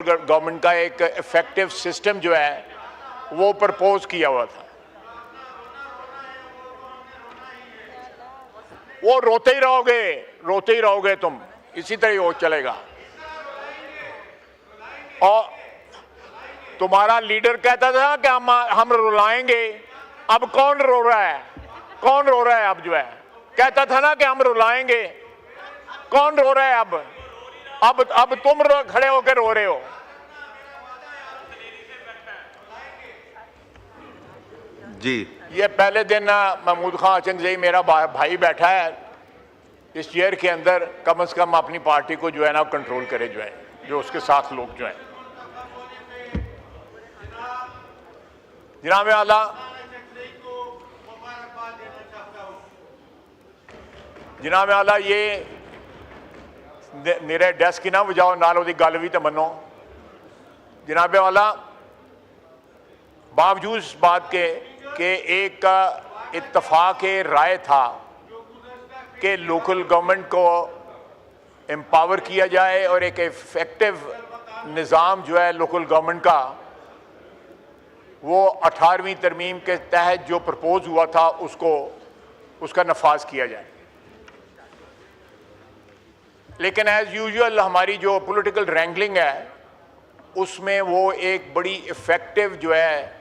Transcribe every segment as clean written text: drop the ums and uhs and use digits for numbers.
Government का एक effective system जो है वो प्रपोज किया हुआ था। वो रोते ही रहोगे तुम, इसी तरह वो चलेगा। और तुम्हारा लीडर कहता था कि हम रुलाएंगे। अब कौन रो रहा है? अब जो है कहता था ना कि हम रुलाएंगे। कौन रो रहा है? अब तुम खड़े होकर रो रहे हो। जी, ये पहले दिन महमूद खान अचंगज़ई मेरा भाई बैठा है इस चेयर के अंदर, कम से कम अपनी पार्टी को जो है ना कंट्रोल करे, जो है जो उसके साथ लोग जो हैं। जनाब आला, ये मेरे डेस्क की ना बजाओ, नाल ओदी गल भी तो मनो। जनाब आला, बावजूद इस बात के एक इत्तफाक राय था कि लोकल गवर्नमेंट को एम्पावर किया जाए और एक इफेक्टिव निज़ाम जो है लोकल गवर्नमेंट का, वो 18वीं तरमीम के तहत जो प्रपोज हुआ था उसका नफाज किया जाए। लेकिन एज यूजुअल हमारी जो पॉलिटिकल रैंगलिंग है उसमें वो एक बड़ी इफेक्टिव जो है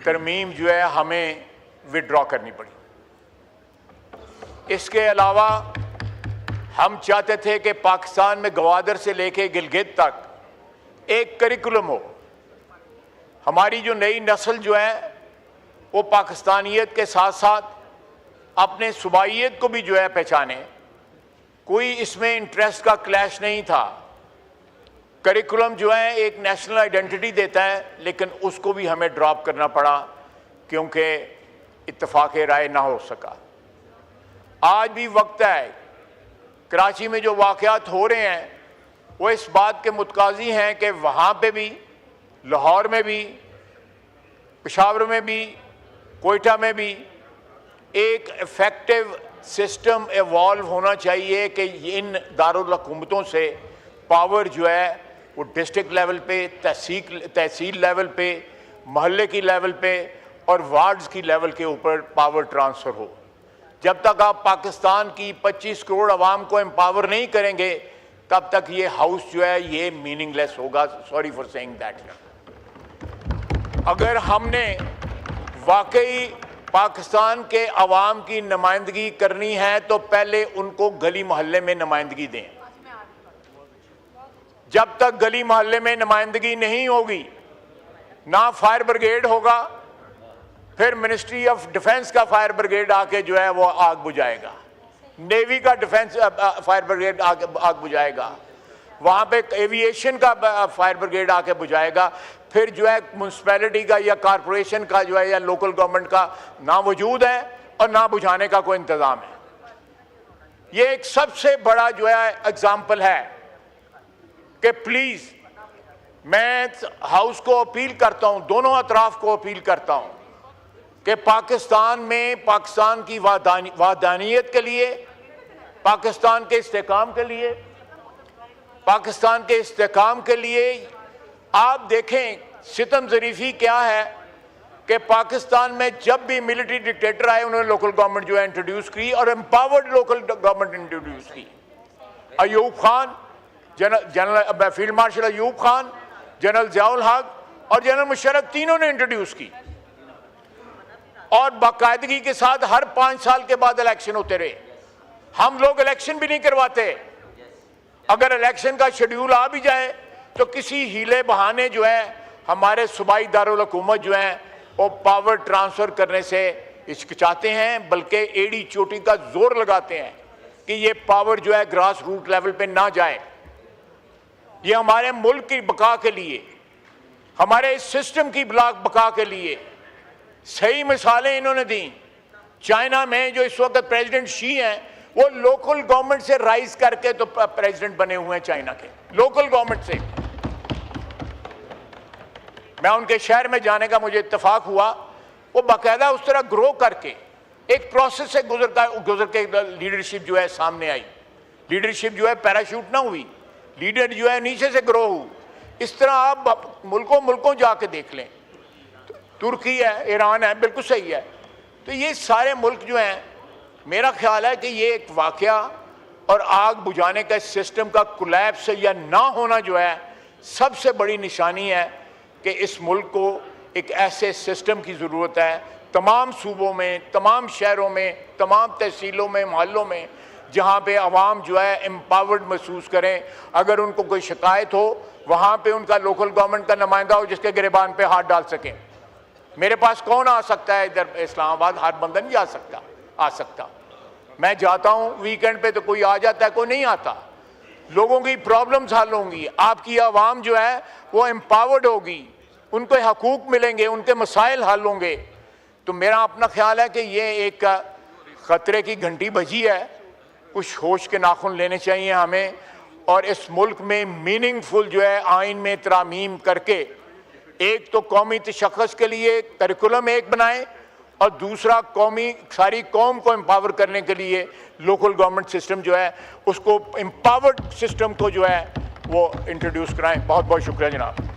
तरमीम जो है हमें विड्रॉ करनी पड़ी। इसके अलावा हम चाहते थे कि पाकिस्तान में गवादर से लेके गिलगित तक एक करिकुलम हो। हमारी जो नई नस्ल जो है वो पाकिस्तानियत के साथ साथ अपने सूबाइयत को भी जो है पहचाने। कोई इसमें इंटरेस्ट का क्लैश नहीं था। करिकुलम जो है एक नेशनल आइडेंटिटी देता है, लेकिन उसको भी हमें ड्रॉप करना पड़ा क्योंकि इत्तफाक राय ना हो सका। आज भी वक्त है, कराची में जो वाक़यात हो रहे हैं वो इस बात के मुतकाज़ी हैं कि वहाँ पे भी, लाहौर में भी, पेशावर में भी, कोयटा में भी एक इफेक्टिव सिस्टम इवॉल्व होना चाहिए कि इन दारुल हुकूमतों से पावर जो है वो डिस्ट्रिक्ट लेवल पे, तहसील लेवल पे, महल्ले की लेवल पे और वार्ड्स की लेवल के ऊपर पावर ट्रांसफ़र हो। जब तक आप पाकिस्तान की 25 करोड़ आवाम को एम्पावर नहीं करेंगे तब तक ये हाउस जो है ये मीनिंगलेस होगा। Sorry for saying that. अगर हमने वाकई पाकिस्तान के अवाम की नुमाइंदगी करनी है तो पहले उनको गली मोहल्ले में नुमाइंदगी दें। जब तक गली मोहल्ले में नुमाइंदगी नहीं होगी, ना फायर ब्रिगेड होगा, फिर मिनिस्ट्री ऑफ डिफेंस का फायर ब्रिगेड आके जो है वो आग बुझाएगा, नेवी का डिफेंस फायर ब्रिगेड आग बुझाएगा, वहाँ पे एविएशन का फायर ब्रिगेड आके बुझाएगा, फिर जो है म्यूनसिपैलिटी का या कॉरपोरेशन का जो है या लोकल गवर्नमेंट का ना वजूद है और ना बुझाने का कोई इंतज़ाम है। ये एक सबसे बड़ा जो है एग्जाम्पल है कि प्लीज़ मैं हाउस को अपील करता हूँ, दोनों अतराफ को अपील करता हूँ कि पाकिस्तान में पाकिस्तान की वादानियत के लिए, पाकिस्तान के इस्तेहकाम के लिए आप देखें सितम ज़रीफ़ी क्या है कि पाकिस्तान में जब भी मिलिट्री डिक्टेटर आए उन्होंने लोकल गवर्नमेंट जो है इंट्रोड्यूस की और एम्पावर्ड लोकल गवर्नमेंट इंट्रोड्यूस की। Ayub Khan, general field marshal Ayub Khan, general Ziaul हक और जनरल मुशर्रफ, तीनों ने इंट्रोड्यूस की और बाकायदगी के साथ हर 5 साल के बाद इलेक्शन होते रहे। हम लोग इलेक्शन भी नहीं करवाते। अगर इलेक्शन का शेड्यूल आ भी जाए तो किसी हीले बहाने जो है हमारे सूबाई दारुल हुकूमत जो है वो पावर ट्रांसफ़र करने से हिचकिचाते हैं, बल्कि एड़ी चोटी का जोर लगाते हैं कि ये पावर जो है ग्रास रूट लेवल पे ना जाए। ये हमारे मुल्क की बका के लिए, हमारे इस सिस्टम की बका के लिए सही मिसालें इन्होंने दी। चाइना में जो इस वक्त प्रेसिडेंट शी हैं वो लोकल गवर्नमेंट से राइज करके तो प्रेसिडेंट बने हुए हैं चाइना के, लोकल गवर्नमेंट से। मैं उनके शहर में जाने का मुझे इत्तेफाक हुआ, वो बाकायदा उस तरह ग्रो करके एक प्रोसेस से गुजर के लीडरशिप जो है सामने आई। लीडरशिप जो है पैराशूट ना हुई, लीडर जो है नीचे से ग्रो हुई। इस तरह आप मुल्कों मुल्कों जाके देख लें, तुर्की है, ईरान है, बिल्कुल सही है। तो ये सारे मुल्क जो हैं, मेरा ख्याल है कि ये एक वाकया और आग बुझाने का सिस्टम का कोलैप्स या ना होना जो है सबसे बड़ी निशानी है कि इस मुल्क को एक ऐसे सिस्टम की ज़रूरत है तमाम सूबों में, तमाम शहरों में, तमाम तहसीलों में, मोहल्लों में, जहाँ पे आवाम जो है एम्पावर्ड महसूस करें। अगर उनको कोई शिकायत हो, वहाँ पे उनका लोकल गवर्नमेंट का नुमाइंदा हो जिसके गिरबान पे हाथ डाल सकें। मेरे पास कौन आ सकता है इधर इस्लामाबाद? हर बंदा नहीं आ सकता। मैं जाता हूँ वीकेंड पे तो कोई आ जाता है, कोई नहीं आता। लोगों की प्रॉब्लम्स हल होंगी, आपकी आवाम जो है वो एम्पावर्ड होगी, उनको हकूक मिलेंगे, उनके मसाइल हल होंगे। तो मेरा अपना ख्याल है कि ये एक ख़तरे की घंटी बजी है। कुछ होश के नाखून लेने चाहिए हमें, और इस मुल्क में मीनिंगफुल जो है आइन में तरामीम करके एक तो कौमी तशख़्ख़ुस के लिए करिकुलम एक बनाएं, और दूसरा सारी कौम को एम्पावर करने के लिए लोकल गवर्नमेंट सिस्टम जो है उसको एम्पावर्ड सिस्टम को जो है वो इंट्रोड्यूस कराएं। बहुत बहुत शुक्रिया जनाब।